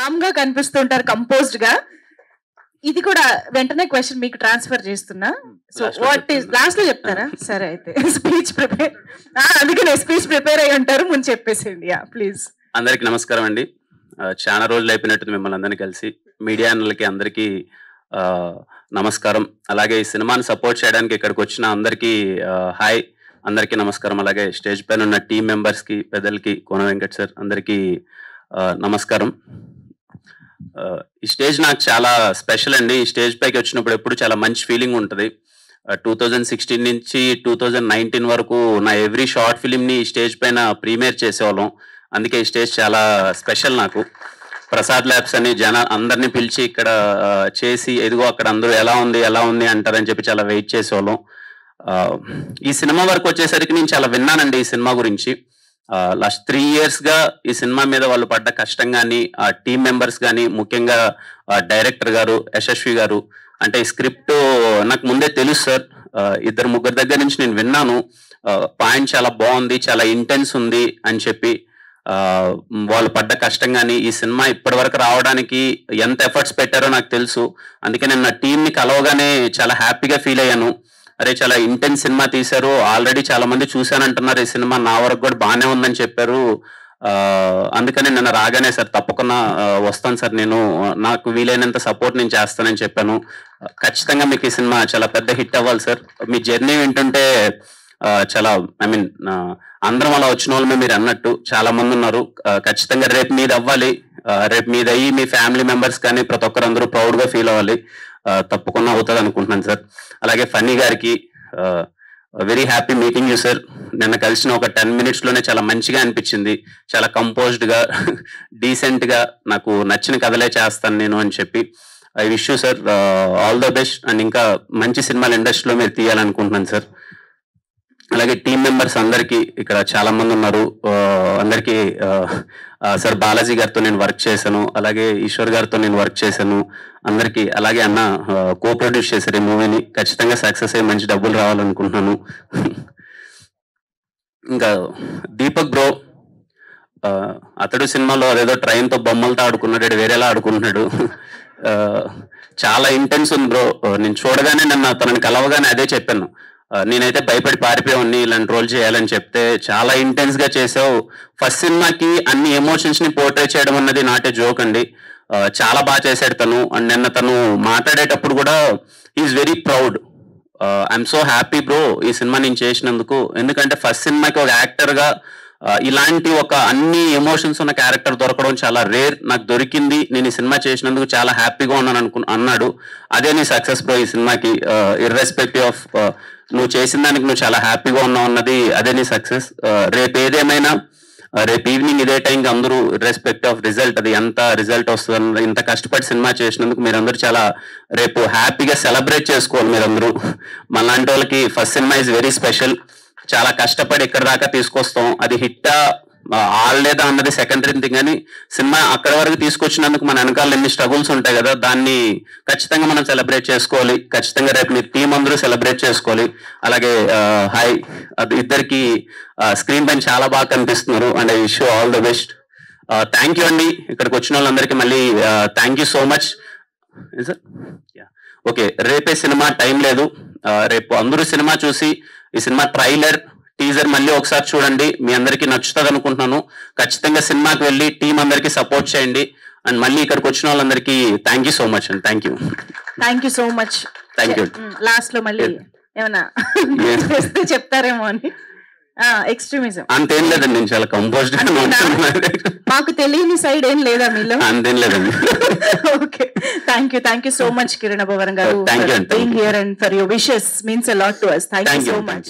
Com గా కనిపిస్తుంటారు, composed గా. ఇది కూడా వెంటనే క్వశ్చన్ మీకు ట్రాన్స్ఫర్ చేస్తున్నా. సో వాట్ ఈస్ లాస్ట్ లో చెప్తారా? సరే అయితే స్పీచ్ ప్రిపేర్, అందుకనే స్పీచ్ ప్రిపేర్ అయ్యి ఉంటారు, ముందు చెప్పేసేయండి. ప్లీజ్. అందరికి నమస్కారం అండి. చాలా రోజులు అయిపోయినట్టు మిమ్మల్ని అందరినీ కలిసి. మీడియా అన్నలకి అందరికీ నమస్కారం. అలాగే ఈ సినిమాని సపోర్ట్ చేయడానికి ఇక్కడికి వచ్చిన అందరికీ హాయ్, అందరికీ నమస్కారం. అలాగే స్టేజ్ పైన ఉన్న టీం మెంబర్స్కి, పెద్దలకి, కోన వెంకట్ సార్ అందరికీ నమస్కారం. ఈ స్టేజ్ నాకు చాలా స్పెషల్ అండి. ఈ స్టేజ్ పైకి వచ్చినప్పుడు ఎప్పుడు చాలా మంచి ఫీలింగ్ ఉంటుంది. 2016 నుంచి 2019 వరకు నా ఎవ్రీ షార్ట్ ఫిలింని ఈ స్టేజ్ పైన ప్రీమియర్ చేసేవాళ్ళం. అందుకే ఈ స్టేజ్ చాలా స్పెషల్ నాకు. ప్రసాద్ ల్యాబ్స్ అని అందరినీ పిలిచి ఇక్కడ చేసి, ఎదుగో అక్కడ అందరూ ఎలా ఉంది అంటారని చెప్పి చాలా వెయిట్ చేసేవాళ్ళం. ఈ సినిమా వరకు వచ్చేసరికి నేను చాలా విన్నానండి ఈ సినిమా గురించి. లాస్ట్ 3 years గా ఈ సినిమా మీద వాళ్ళు పడ్డ కష్టం కానీ, ఆ టీం మెంబర్స్ కానీ, ముఖ్యంగా డైరెక్టర్ గారు యశస్వి గారు, అంటే ఈ స్క్రిప్ట్ నాకు ముందే తెలుసు సార్. 2-3 దగ్గర నుంచి నేను విన్నాను. పాయింట్ చాలా బాగుంది, చాలా ఇంటెన్స్ ఉంది అని చెప్పి. వాళ్ళు పడ్డ కష్టం కానీ, ఈ సినిమా ఇప్పటి వరకు రావడానికి ఎంత ఎఫర్ట్స్ పెట్టారో నాకు తెలుసు. అందుకే నేను నా టీంని కలవగానే చాలా హ్యాపీగా ఫీల్ అయ్యాను. అరే చాలా ఇంటెన్స్ సినిమా తీశారు, ఆల్రెడీ చాలా మంది చూశానంటున్నారు, ఈ సినిమా నా వరకు కూడా బాగానే ఉందని చెప్పారు. అందుకని నిన్న రాగానే సార్ తప్పకుండా వస్తాను సార్, నేను నాకు వీలైనంత సపోర్ట్ నేను చేస్తానని చెప్పాను. ఖచ్చితంగా మీకు ఈ సినిమా చాలా పెద్ద హిట్ అవ్వాలి సార్. మీ జర్నీ వింటుంటే చాలా అందరం అలా వచ్చిన వాళ్ళమే మీరు అన్నట్టు చాలా మంది ఉన్నారు. ఖచ్చితంగా రేపు మీది అవ్వాలి. రేపు మీది అయ్యి మీ ఫ్యామిలీ మెంబర్స్ కానీ ప్రతి ఒక్కరు అందరూ ప్రౌడ్గా ఫీల్ అవ్వాలి. తప్పకుండా అవుతుంది అనుకుంటున్నాను సార్. అలాగే ఫన్నీ గారికి very happy meeting you sir. నిన్న కలిసిన ఒక 10 minutes లోనే చాలా మంచిగా అనిపించింది. చాలా కంపోజ్డ్గా, డీసెంట్గా, నాకు నచ్చిన కథలే చేస్తాను నేను అని చెప్పి. I wish you sir all the best. And ఇంకా మంచి సినిమాలు ఇండస్ట్రీలో మీరు తీయాలనుకుంటున్నాను సార్. అలాగే టీం మెంబర్స్ అందరికీ, ఇక్కడ చాలా మంది ఉన్నారు, అందరికీ సార్ బాలాజీ గారితో నేను వర్క్ చేశాను, అలాగే ఈశ్వర్ గారితో నేను వర్క్ చేశాను అందరికీ. అలాగే అన్న కో ప్రొడ్యూస్ చేశారు ఈ మూవీని. ఖచ్చితంగా సక్సెస్ అయ్యి మంచి డబ్బులు రావాలనుకుంటున్నాను. ఇంకా దీపక్ బ్రో, అతడు సినిమాలో అదేదో ట్రైన్తో బొమ్మలతో ఆడుకున్నాడు, వేరేలా ఆడుకుంటున్నాడు. చాలా ఇంటెన్స్ ఉంది బ్రో. నేను చూడగానే నన్ను తనని కలవగానే అదే చెప్పాను, నేనైతే భయపడి పారిపోయాన్ని ఇలాంటి రోల్ చేయాలని చెప్తే, చాలా ఇంటెన్స్ గా చేసావు. ఫస్ట్ సినిమాకి అన్ని ఎమోషన్స్ ని పోర్ట్రే చేయడం అన్నది నాటే జోక్ అండి. చాలా బాగా చేశాడు తను. అండ్ నిన్న తను మాట్లాడేటప్పుడు కూడా is very proud. I'm so happy bro ఈ సినిమా నేను చేసినందుకు. ఎందుకంటే ఫస్ట్ సినిమాకి ఒక యాక్టర్ గా ఇలాంటి ఒక అన్ని ఎమోషన్స్ ఉన్న క్యారెక్టర్ దొరకడం చాలా రేర్. నాకు దొరికింది, నేను ఈ సినిమా చేసినందుకు చాలా హ్యాపీగా ఉన్నాను అన్నాడు. అదే నీ సక్సెస్ బ్రో ఈ సినిమాకి. ఇర్రెస్పెక్టివ్ ఆఫ్ నువ్వు చేసిన దానికి నువ్వు చాలా హ్యాపీగా ఉన్నావు అన్నది అదే నీ సక్సెస్. రేపు ఏదేమైనా రేపు ఈవినింగ్ ఇదే టైంకి అందరూ ఇర్రెస్పెక్టివ్ ఆఫ్ రిజల్ట్, అది ఎంత రిజల్ట్ వస్తుంది, ఇంత కష్టపడి సినిమా చేసినందుకు మీరందరూ చాలా రేపు హ్యాపీగా సెలబ్రేట్ చేసుకోవాలి మీరందరూ. మనలాంటి వాళ్ళకి first cinema is very special. చాలా కష్టపడి ఇక్కడ దాకా తీసుకొస్తాం. అది హిట్టా ఆడలేదా అన్నది సెకండరీ థింగ్, కానీ సినిమా అక్కడ వరకు తీసుకొచ్చినందుకు మన వెనకాల ఎన్ని స్ట్రగుల్స్ ఉంటాయి కదా, దాన్ని ఖచ్చితంగా మనం సెలబ్రేట్ చేసుకోవాలి. ఖచ్చితంగా రేపు మీ టీం అందరూ సెలబ్రేట్ చేసుకోవాలి. అలాగే హాయ్, ఇద్దరికి స్క్రీన్ పైన చాలా బాగా కనిపిస్తున్నారు. And I wish you all the best. Thank you అండి ఇక్కడికి వచ్చిన వాళ్ళందరికీ మళ్ళీ thank you so much. Okay, రేపే సినిమా, టైం లేదు. రేపు అందరూ సినిమా చూసి ఈ సినిమా ట్రైలర్, టీజర్ మళ్ళీ ఒకసారి చూడండి. మీ అందరికీ నచ్చుతుంది అనుకుంటున్నాను. ఖచ్చితంగా సినిమాకి వెళ్ళి టీం అందరికీ సపోర్ట్ చేయండి. అండ్ మళ్ళీ ఇక్కడికి వచ్చిన వాళ్ళందరికీ థ్యాంక్ యూ సో మచ్ అండి. Thank you so much. Thank you. Last లో మళ్ళీ ఏమన్నా చెప్తారేమో అని. ఎక్స్ట్రీమిజం అంతేం లేదండి, నేను చాలా కంపోజ్డ్. మాకు తెలియని సైడ్ ఏం లేదా మీలో? అంతేం లేదండి. Okay, thank you so much Kiran Abbavaram గారు. Being here and for your wishes means a lot to us. Thank you so much.